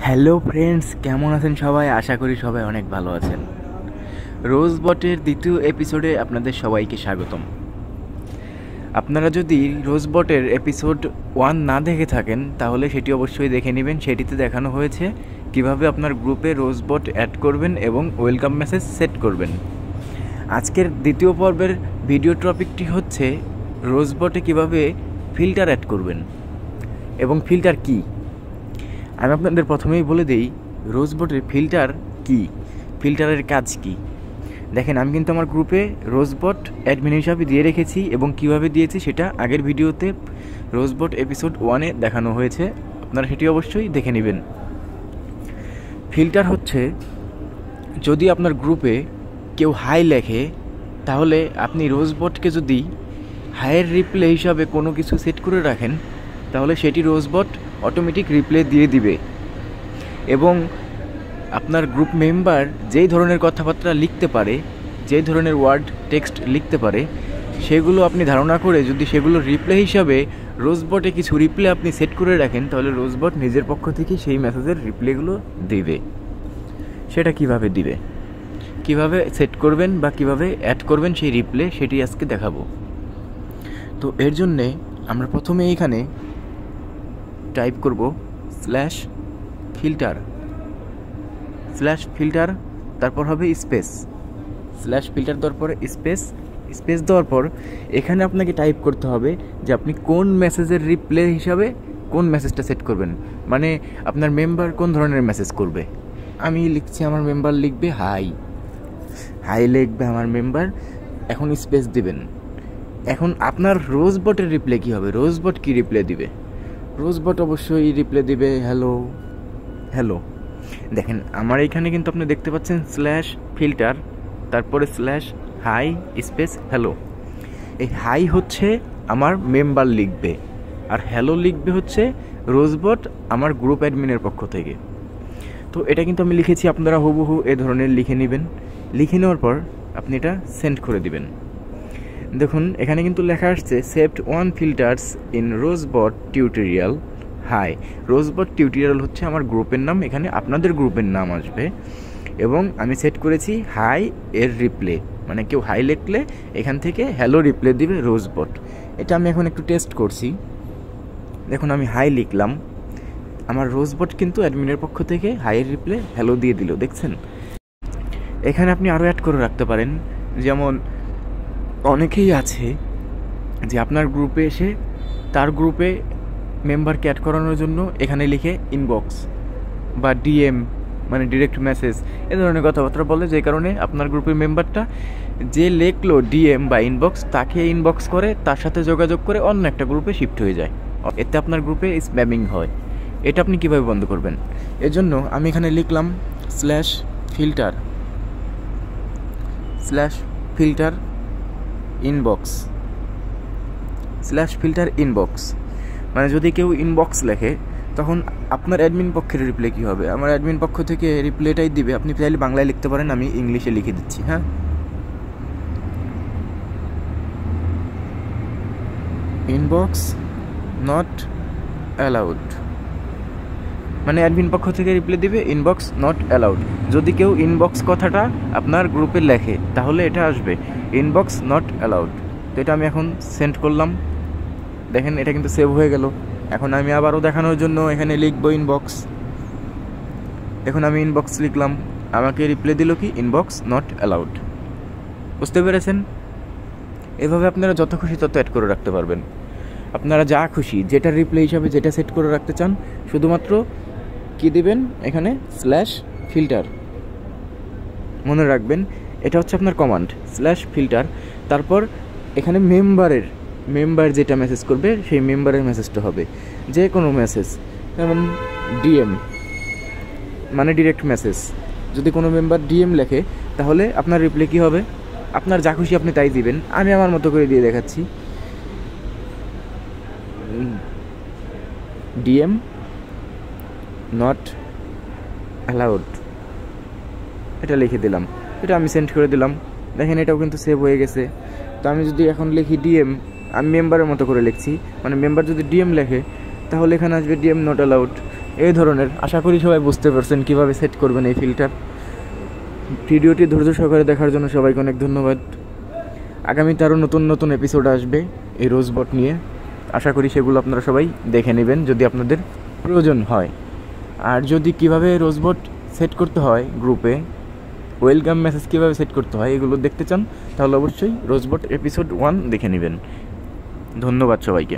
Hello friends, কেমন আছেন সবাই? আশা করি সবাই অনেক ভালো আছেন। রোজবটের দ্বিতীয় এপিসোডে আপনাদের সবাইকে স্বাগতম। আপনারা যদি রোজবটের এপিসোড 1 না দেখে থাকেন তাহলে সেটি অবশ্যই দেখে নেবেন। সেটিতে দেখানো হয়েছে কিভাবে আপনার গ্রুপে রোজবট অ্যাড করবেন এবং ওয়েলকাম মেসেজ সেট করবেন। আজকের দ্বিতীয় পর্বের ভিডিও টপিকটি হচ্ছে রোজবটে কিভাবে ফিল্টার অ্যাড করবেন এবং ফিল্টার কী। আমি আপনাদের প্রথমেই বলে দিই রোজবটের ফিল্টার কি, ফিল্টারের কাজ কি। দেখেন, আমি কিন্তু আমার গ্রুপে রোজবট অ্যাডমিন হিসাবে দিয়ে রেখেছি এবং কিভাবে দিয়েছি সেটা আগের ভিডিওতে রোজবট এপিসোড 1-এ দেখানো হয়েছে, আপনারা সেটি অবশ্যই দেখে নেবেন। ফিল্টার হচ্ছে, যদি আপনার গ্রুপে কেউ হাই লেখে তাহলে আপনি রোজবটকে যদি হাইয়ের রিপ্লে হিসাবে কোনো কিছু সেট করে রাখেন তাহলে সেটি রোজবট অটোমেটিক রিপ্লে দিয়ে দিবে এবং আপনার গ্রুপ মেম্বার যেই ধরনের কথাবার্তা লিখতে পারে, যেই ধরনের ওয়ার্ড টেক্সট লিখতে পারে, সেগুলো আপনি ধারণা করে যদি সেগুলো রিপ্লে হিসাবে রোজবটে কিছু রিপ্লে আপনি সেট করে রাখেন তাহলে রোজবট নিজের পক্ষ থেকে সেই মেসেজের রিপ্লেগুলো দিবে। সেটা কিভাবে দিবে, কিভাবে সেট করবেন বা কিভাবে অ্যাড করবেন সেই রিপ্লে, সেটি আজকে দেখাবো। তো এর জন্যে আমরা প্রথমে এইখানে টাইপ করব /ফিল্টার, তারপর হবে স্পেস, /ফিল্টার দেওয়ার পরে স্পেস দেওয়ার পর এখানে আপনাকে টাইপ করতে হবে যে আপনি কোন মেসেজের রিপ্লে হিসাবে কোন মেসেজটা সেট করবেন, মানে আপনার মেম্বার কোন ধরনের মেসেজ করবে। আমি লিখছি, আমার মেম্বার লিখবে হাই লিখবে আমার মেম্বার। এখন স্পেস দিবেন। এখন আপনার রোজবটের রিপ্লে কী হবে? রোজবট কি রিপ্লে দিবে? রোজবট অবশ্যই রিপ্লে দিবে হ্যালো। দেখেন, আমার এখানে কিন্তু আপনি দেখতে পাচ্ছেন /ফিল্টার, তারপরে /হাই স্পেস হ্যালো। এই হাই হচ্ছে আমার মেম্বার লিখবে আর হ্যালো লিখবে হচ্ছে রোজবট আমার গ্রুপ অ্যাডমিনের পক্ষ থেকে। তো এটা কিন্তু আমি লিখেছি, আপনারা হুবহু এ ধরনের লিখে নেবেন। লিখে নেওয়ার পর আপনি এটা সেন্ড করে দিবেন। দেখুন, এখানে কিন্তু লেখা আসছে saved 1 filters in Rosebot tutorial hi. Rosebot tutorial হচ্ছে আমার গ্রুপের নাম, এখানে আপনাদের গ্রুপের নাম আসবে এবং আমি সেট করেছি হাই এর রিপ্লে, মানে কেউ হাই লিখলে এখান থেকে হ্যালো রিপ্লে দিবে রোজবট। এটা আমি এখন একটু টেস্ট করছি। দেখুন, আমি হাই লিখলাম, আমার রোজবট কিন্তু অ্যাডমিনের পক্ষ থেকে হাইয়ের রিপ্লে হ্যালো দিয়ে দিল। দেখছেন, এখানে আপনি আরও অ্যাড করে রাখতে পারেন। যেমন অনেকেই আছে যে আপনার গ্রুপে এসে তার গ্রুপে মেম্বারকে অ্যাড করানোর জন্য এখানে লিখে ইনবক্স বা ডিএম, মানে ডিরেক্ট মেসেজ, এ ধরনের কথাবার্তা বলে, যে কারণে আপনার গ্রুপের মেম্বারটা যে লিখলো ডিএম বা ইনবক্স তাকে ইনবক্স করে, তার সাথে যোগাযোগ করে অন্য একটা গ্রুপে শিফট হয়ে যায়। এতে আপনার গ্রুপে স্প্যামিং হয়। এটা আপনি কীভাবে বন্ধ করবেন? এজন্য আমি এখানে লিখলাম /ফিল্টার ইনবক্স, মানে যদি কেউ ইনবক্স লেখে তখন আপনার অ্যাডমিন পক্ষের রিপ্লে কী হবে? আমার অ্যাডমিন পক্ষ থেকে রিপ্লেটাই দিবে। আপনি চাইলে বাংলায় লিখতে পারেন, আমি ইংলিশে লিখে দিচ্ছি। হ্যাঁ, ইনবক্স নট অ্যালাউড, মানে অ্যাডমিন পক্ষ থেকে রিপ্লে দিবে ইনবক্স নট অ্যালাউড। যদি কেউ ইনবক্স কথাটা আপনার গ্রুপে লেখে তাহলে এটা আসবে ইনবক্স নট অ্যালাউড। তো এটা আমি এখন সেন্ড করলাম। দেখেন, এটা কিন্তু সেভ হয়ে গেল। এখন আমি আবারও দেখানোর জন্য এখানে লিখবো ইনবক্স। এখন আমি ইনবক্স লিখলাম, আমাকে রিপ্লে দিল কি ইনবক্স নট অ্যালাউড। বুঝতে পেরেছেন? এভাবে আপনারা যত খুশি তত অ্যাড করে রাখতে পারবেন। আপনারা যা খুশি, যেটা রিপ্লে হিসাবে যেটা সেট করে রাখতে চান, শুধুমাত্র কি দিবেন এখানে /ফিল্টার। মনে রাখবেন, এটা হচ্ছে আপনার কমান্ড /ফিল্টার। তারপর এখানে মেম্বার যেটা মেসেজ করবে সেই মেম্বারের মেসেজটা হবে যে কোনো মেসেজ, যেমন ডিএম মানে ডিরেক্ট মেসেজ। যদি কোনো মেম্বার ডিএম লেখে তাহলে আপনার রিপ্লে কী হবে? আপনার যা খুশি আপনি তাই দিবেন। আমি আমার মতো করে দিয়ে দেখাচ্ছি, ডিএম নট অ্যালাউড, এটা লিখে দিলাম। এটা আমি সেন্ড করে দিলাম। দেখেন, এটাও কিন্তু সেভ হয়ে গেছে। তো আমি যদি এখন লিখি ডিএম, আমি মেম্বারের মতো করে লিখছি, মানে মেম্বার যদি ডিএম লেখে তাহলে এখানে আসবে ডিএম নট অ্যালাউড। এই ধরনের। আশা করি সবাই বুঝতে পারছেন কীভাবে সেট করবেন এই ফিল্টার। ভিডিওটি ধৈর্য সহকারে দেখার জন্য সবাইকে অনেক ধন্যবাদ। আগামীতে আরও নতুন নতুন এপিসোড আসবে এই রোজবট নিয়ে। আশা করি সেগুলো আপনারা সবাই দেখে নেবেন যদি আপনাদের প্রয়োজন হয়। আর যদি কিভাবে রোজবট সেট করতে হয় গ্রুপে, ওয়েলকাম মেসেজ কীভাবে সেট করতে হয় এগুলো দেখতে চান, তাহলে অবশ্যই রোজবট এপিসোড 1 দেখে নেবেন। ধন্যবাদ সবাইকে।